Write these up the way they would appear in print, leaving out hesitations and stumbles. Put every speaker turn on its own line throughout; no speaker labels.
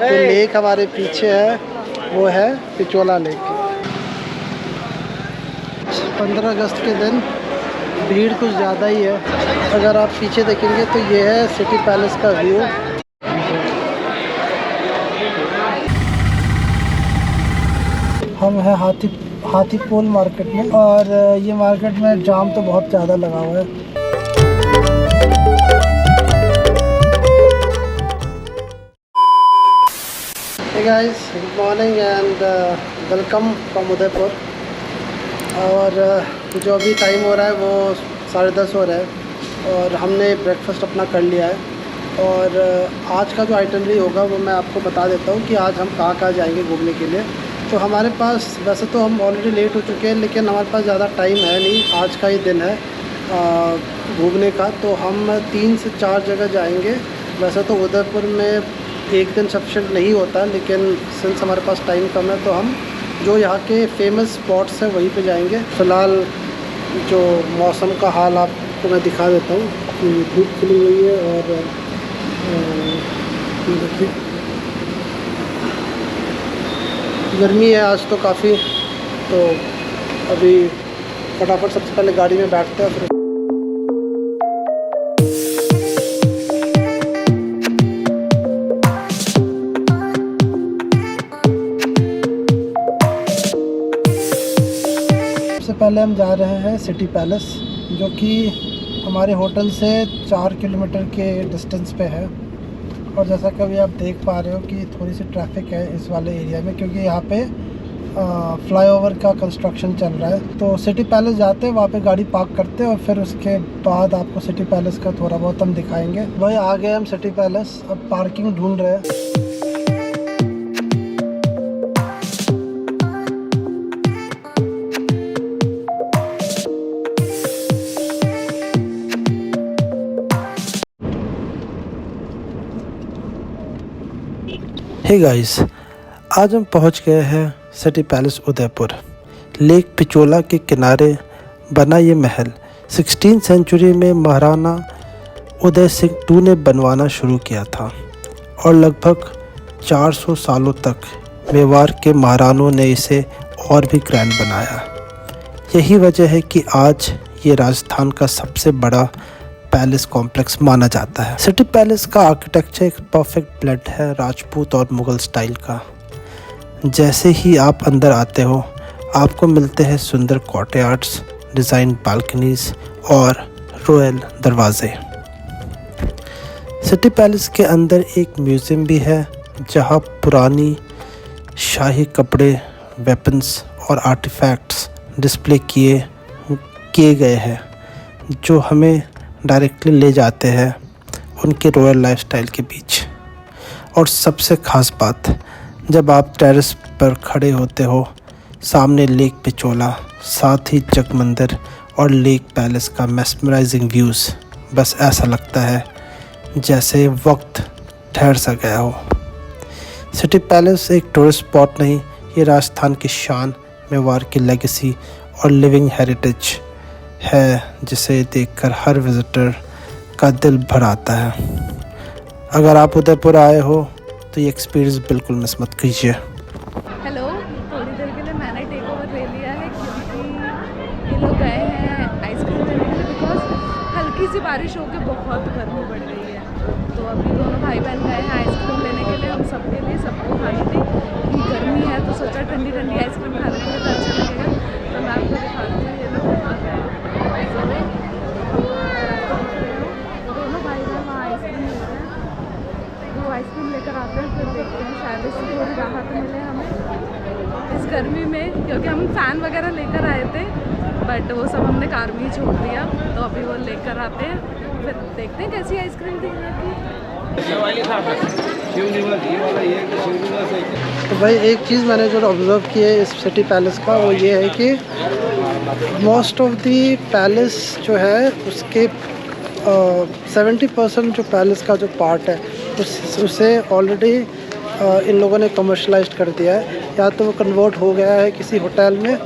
तो लेक हमारे पीछे है, वो है पिचोला लेक। 15 अगस्त के दिन भीड़ कुछ ज़्यादा ही है। अगर आप पीछे देखेंगे तो ये है सिटी पैलेस का व्यू। हम हैं हाथीपोल मार्केट में, और ये मार्केट में जाम तो बहुत ज़्यादा लगा हुआ है। Hey guys, good morning and welcome from Udaipur. और जो अभी टाइम हो रहा है वो 10:30 हो रहा है, और हमने ब्रेकफास्ट अपना कर लिया है। और आज का जो आइटनरी होगा वो मैं आपको बता देता हूँ कि आज हम कहाँ कहाँ जाएंगे घूमने के लिए। तो हमारे पास, वैसे तो हम ऑलरेडी लेट हो चुके हैं, लेकिन हमारे पास ज़्यादा टाइम है नहीं, आज का ही दिन है घूमने का। तो हम 3 से 4 जगह जाएंगे। वैसे तो उदयपुर में एक दिन सफिशेंट नहीं होता, लेकिन सिंस हमारे पास टाइम कम है तो हम जो यहाँ के फेमस स्पॉट्स हैं वहीं पे जाएंगे। फ़िलहाल जो मौसम का हाल आपको मैं दिखा देता हूँ कि धूप खिली हुई है, और देखिए गर्मी है आज तो काफ़ी। तो अभी फटाफट सबसे पहले गाड़ी में बैठते हैं, फिर सबसे पहले हम जा रहे हैं सिटी पैलेस, जो कि हमारे होटल से 4 किलोमीटर के डिस्टेंस पे है। और जैसा कि अभी आप देख पा रहे हो कि थोड़ी सी ट्रैफिक है इस वाले एरिया में, क्योंकि यहाँ पे फ्लाईओवर का कंस्ट्रक्शन चल रहा है। तो सिटी पैलेस जाते हैं, वहाँ पे गाड़ी पार्क करते हैं, और फिर उसके बाद आपको सिटी पैलेस का थोड़ा बहुत हम दिखाएंगे। वही आ गए हम सिटी पैलेस, अब पार्किंग ढूंढ रहे हैं। हे गाइस, आज हम पहुंच गए हैं city palace Udaipur. Lake Pichola के किनारे बना ये महल 16वीं सेंचुरी में महाराणा उदय सिंह II ने बनवाना शुरू किया था, और लगभग 400 सालों तक मेवाड़ के महारानों ने इसे और भी ग्रैंड बनाया। यही वजह है कि आज ये राजस्थान का सबसे बड़ा पैलेस कॉम्प्लेक्स माना जाता है। सिटी पैलेस का आर्किटेक्चर एक परफेक्ट ब्लेंड है राजपूत और मुगल स्टाइल का। जैसे ही आप अंदर आते हो आपको मिलते हैं सुंदर कोर्टयार्ड्स, डिज़ाइन बालकनीज और रॉयल दरवाजे। सिटी पैलेस के अंदर एक म्यूज़ियम भी है, जहां पुरानी शाही कपड़े, वेपन्स और आर्टिफैक्ट्स डिस्प्ले किए गए हैं, जो हमें डायरेक्टली ले जाते हैं उनके रॉयल लाइफस्टाइल के बीच। और सबसे ख़ास बात, जब आप टेरेस पर खड़े होते हो, सामने लेक पिचोला, साथ ही जग मंदिर और लेक पैलेस का मेस्मराइजिंग व्यूज़, बस ऐसा लगता है जैसे वक्त ठहर सा गया हो। सिटी पैलेस एक टूरिस्ट स्पॉट नहीं, ये राजस्थान की शान, मेवाड़ की लेगेसी और लिविंग हेरिटेज है, जिसे देखकर हर विज़िटर का दिल भर आता है। अगर आप उदयपुर आए हो तो ये एक्सपीरियंस बिल्कुल मिस मत कीजिए।
हेलो, थोड़ी देर के लिए मैंने टेक ओवर ले लिया है, क्योंकि ये लोग गए हैं आइसक्रीम लेने के लिए, बिकॉज हल्की सी बारिश होकर बहुत गर्मी बढ़ गई है। तो अभी दोनों भाई बहन गए हैं आइसक्रीम लेने के लिए, हम सबके लिए, सबको खानी थी। गर्मी है तो सोचा ठंडी ठंडी आइसक्रीम खाने के लिए तो अच्छा लगेगा। तो मैं आपको दिखाती हूँ, ये लोग दोनों भाई बहन वहाँ आइसक्रीम ले रहे हैं। वो आइसक्रीम लेकर आते हैं, फिर देखते हैं, शायद इससे थोड़ी राहत मिले हमें इस गर्मी में, क्योंकि हम फ़ैन वगैरह लेकर आए थे, बट वो सब हमने कार में ही छोड़ दिया। तो अभी वो लेकर आते हैं, फिर देखते हैं कैसी आइसक्रीम थी यहाँ तो भाई एक चीज़ मैंने जो ऑब्ज़र्व की है इस सिटी पैलेस का, वो ये है कि मोस्ट ऑफ दी पैलेस जो है उसके 70% जो पैलेस का जो पार्ट है उसे ऑलरेडी इन लोगों ने कमर्शलाइज्ड कर दिया है, या तो वो कन्वर्ट हो गया है किसी होटल में,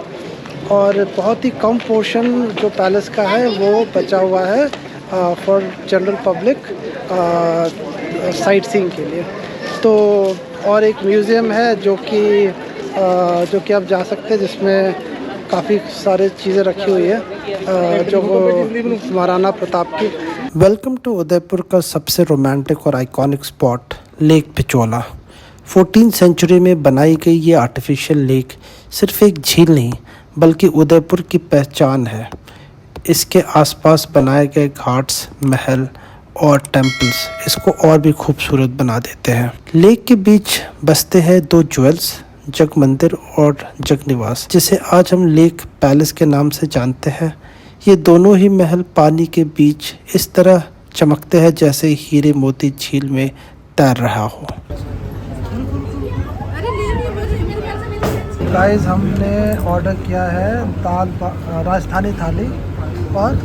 और बहुत ही कम पोर्शन जो पैलेस का है वो बचा हुआ है for general public sight seeing के लिए। तो
और एक म्यूज़ियम है जो कि आप जा सकते हैं, जिसमें काफ़ी सारी चीज़ें रखी हुई है जो महाराणा प्रताप की। वेलकम टू उदयपुर का सबसे रोमांटिक और iconic spot lake Pichola. 14th century में बनाई गई ये आर्टिफिशियल लेक सिर्फ एक झील नहीं बल्कि उदयपुर की पहचान है। इसके आसपास बनाए गए घाट्स, महल और टेम्पल्स इसको और भी खूबसूरत बना देते हैं। लेक के बीच बसते हैं दो ज्वेल्स, जग मंदिर और जग निवास, जिसे आज हम लेक पैलेस के नाम से जानते हैं। ये दोनों ही महल पानी के बीच इस तरह चमकते हैं जैसे हीरे मोती झील में तैर रहा हो। गाइस, हमने ऑर्डर किया है राजस्थानी थाली और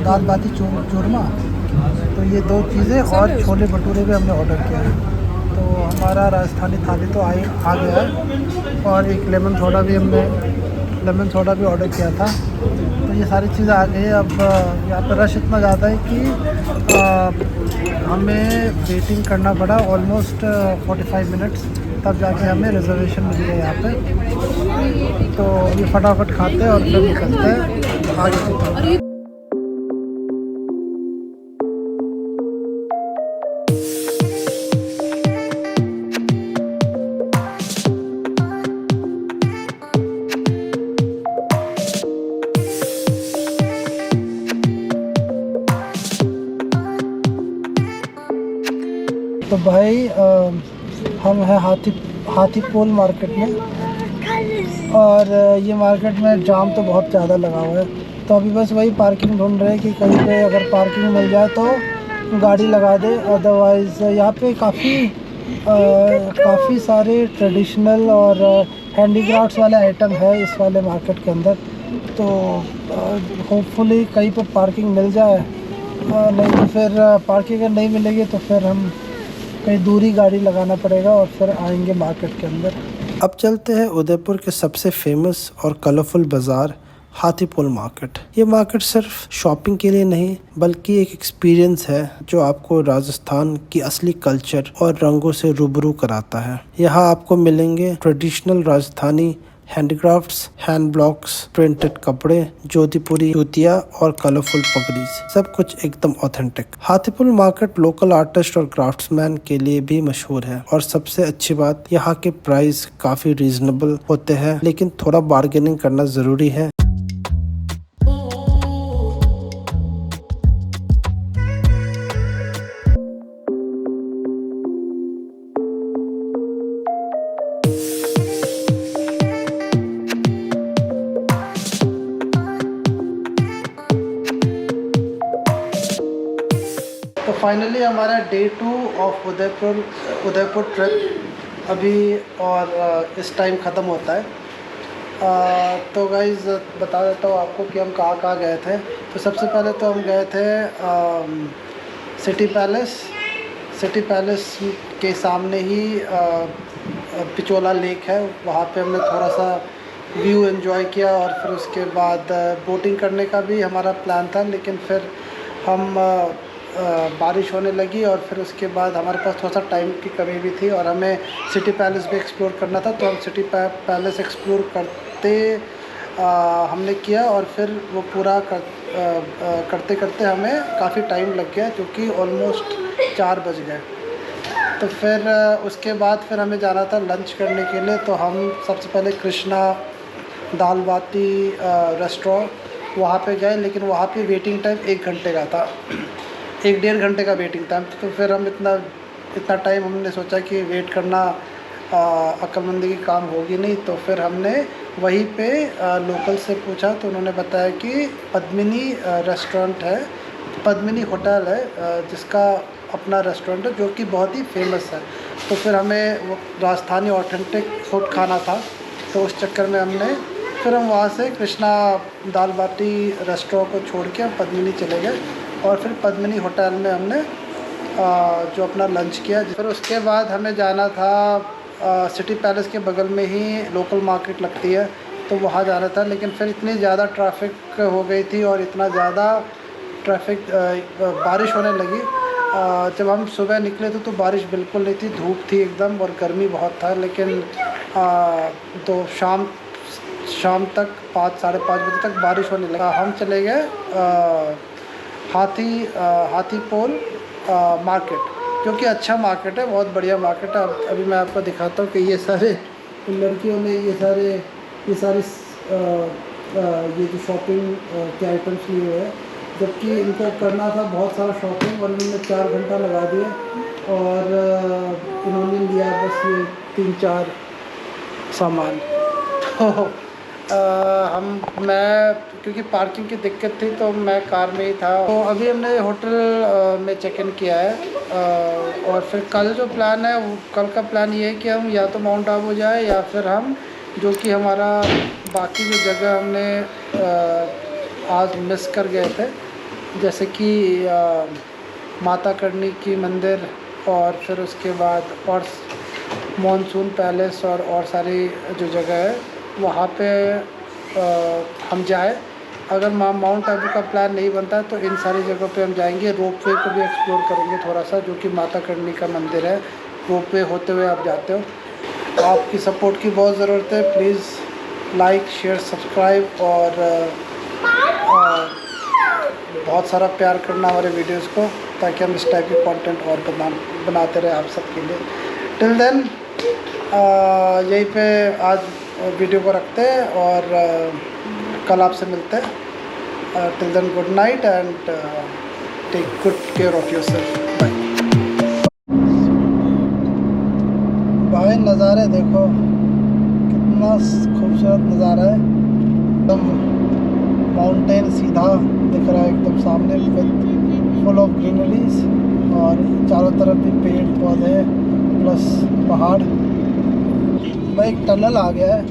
दाल बाटी चूरमा, तो ये दो चीज़ें, और छोले भटूरे भी हमने ऑर्डर किया है। तो हमारा राजस्थानी थाली तो आ गया है, और एक लेमन सोडा भी ऑर्डर किया था। तो ये सारी चीज़ें आ गई है। अब यहाँ पर रश इतना ज़्यादा है कि हमें वेटिंग करना पड़ा ऑलमोस्ट 45 मिनट्स, तब जाके हमें रिजर्वेशन मिली है यहाँ पे। तो ये फटाफट खाते हैं और फिर निकलते हैं आगे की तरफ। तो भाई हम हैं हाथीपोल मार्केट में, और ये मार्केट में जाम तो बहुत ज़्यादा लगा हुआ है। तो अभी बस वही पार्किंग ढूंढ रहे हैं कि कहीं पे अगर पार्किंग मिल जाए तो गाड़ी लगा दे। अदरवाइज़ यहाँ पे काफ़ी सारे ट्रेडिशनल और हैंडीक्राफ्ट्स वाले आइटम है इस वाले मार्केट के अंदर। तो होपफुली कहीं पे पार्किंग मिल जाए, नहीं तो फिर पार्किंग अगर नहीं मिलेगी तो फिर हम कहीं दूरी गाड़ी लगाना पड़ेगा और फिर आएंगे मार्केट के अंदर। अब चलते हैं उदयपुर के सबसे फेमस और कलरफुल बाज़ार हाथीपोल मार्केट। ये मार्केट सिर्फ शॉपिंग के लिए नहीं बल्कि एक एक्सपीरियंस है जो आपको राजस्थान की असली कल्चर और रंगों से रूबरू कराता है। यहाँ आपको मिलेंगे traditional Rajasthani handicrafts, hand blocks, printed कपड़े, जोधपुरी जूतियाँ और कलरफुल पगड़ीज, सब कुछ एकदम authentic. Hathipol market local artist और क्राफ्ट्समैन के लिए भी मशहूर है, और सबसे अच्छी बात यहाँ के प्राइस काफी रीजनेबल होते हैं, लेकिन थोड़ा बार्गेनिंग करना जरूरी है। तो फाइनली हमारा डे 2 ऑफ उदयपुर ट्रिप अभी और इस टाइम ख़त्म होता है। तो गाइज़ बता देता हूँ आपको कि हम कहाँ गए थे। तो सबसे पहले तो हम गए थे सिटी पैलेस के सामने ही पिचोला लेक है, वहाँ पे हमने थोड़ा सा व्यू एंजॉय किया, और फिर उसके बाद बोटिंग करने का भी हमारा प्लान था, लेकिन फिर हम बारिश होने लगी और फिर उसके बाद हमारे पास थोड़ा सा टाइम की कमी भी थी और हमें सिटी पैलेस भी एक्सप्लोर करना था। तो हम सिटी पैलेस एक्सप्लोर हमने किया, और फिर वो पूरा करते करते हमें काफ़ी टाइम लग गया, क्योंकि ऑलमोस्ट 4 बज गए। तो फिर उसके बाद फिर हमें जाना था लंच करने के लिए। तो हम सबसे पहले कृष्णा दाल बाटी रेस्टोरेंट वहाँ पे गए, लेकिन वहाँ पे वेटिंग टाइम 1 घंटे का था, 1-1.5 घंटे का वेटिंग टाइम। तो फिर हम इतना टाइम हमने सोचा कि वेट करना अक्लमंदी की काम होगी नहीं। तो फिर हमने वहीं पे लोकल से पूछा, तो उन्होंने बताया कि पद्मिनी रेस्टोरेंट है, पद्मिनी होटल है, जिसका अपना रेस्टोरेंट है जो कि बहुत ही फेमस है। तो फिर हमें वो राजस्थानी ऑथेंटिक फूड खाना था, तो उस चक्कर में फिर हम वहाँ से कृष्णा दाल बाटी रेस्टोरेंट को छोड़ के हम पद्मिनी चले गए, और फिर पद्मिनी होटल में हमने जो अपना लंच किया। फिर उसके बाद हमें जाना था सिटी पैलेस के बगल में ही लोकल मार्केट लगती है, तो वहाँ जाना था, लेकिन फिर इतनी ज़्यादा ट्रैफिक हो गई थी और इतना ज़्यादा ट्रैफिक बारिश होने लगी जब हम सुबह निकले थे तो बारिश बिल्कुल नहीं थी, धूप थी एकदम और गर्मी बहुत था। लेकिन तो शाम तक 5 साढ़े 5 बजे तक बारिश होने लगा। हम चले गए हाथी पोल मार्केट, जो कि अच्छा मार्केट है, बहुत बढ़िया मार्केट है। अभी मैं आपको दिखाता हूँ कि ये सारे लड़कियों ने ये सारी ये जो शॉपिंग के आइटम्स लिए हुए हैं, जबकि इनको करना था बहुत सारा शॉपिंग और इन्होंने 4 घंटा लगा दिए और इन्होंने लिया बस ये 3-4 सामान। तो मैं क्योंकि पार्किंग की दिक्कत थी तो मैं कार में ही था। तो अभी हमने होटल में चेक इन किया है और फिर कल जो प्लान है, कल का प्लान ये है कि हम या तो माउंट आबू जाए या फिर हम जो कि हमारा बाकी जो जगह हमने आज मिस कर गए थे, जैसे कि माता करणी की मंदिर और फिर उसके बाद और मॉनसून पैलेस और सारी जो जगह है वहाँ पे हम जाए। अगर माउंट आबू का प्लान नहीं बनता तो इन सारी जगहों पे हम जाएंगे। रोप वे को भी एक्सप्लोर करेंगे थोड़ा सा, जो कि माता करणी का मंदिर है। रोप वे होते हुए आप जाते हो। तो आपकी सपोर्ट की बहुत ज़रूरत है। प्लीज़ लाइक शेयर सब्सक्राइब और बहुत सारा प्यार करना हमारे वीडियोस को, ताकि हम इस टाइप के कंटेंट और बनाते रहे आप सबके लिए। टिल देन यहीं पे आज वीडियो को रखते हैं और कल आपसे मिलते हैं। Till then good night and take good care of yourself. Bye. भाई नज़ारे देखो, कितना खूबसूरत नज़ारा है। एकदम माउंटेन सीधा दिख रहा है एकदम सामने, विद फुल ऑफ ग्रीनरीज और चारों तरफ भी पेड़ पौधे प्लस पहाड़। भाई एक टनल आ गया है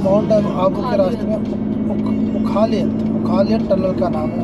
माउंट आबू के रास्ते में, उखालियत टनल का नाम है।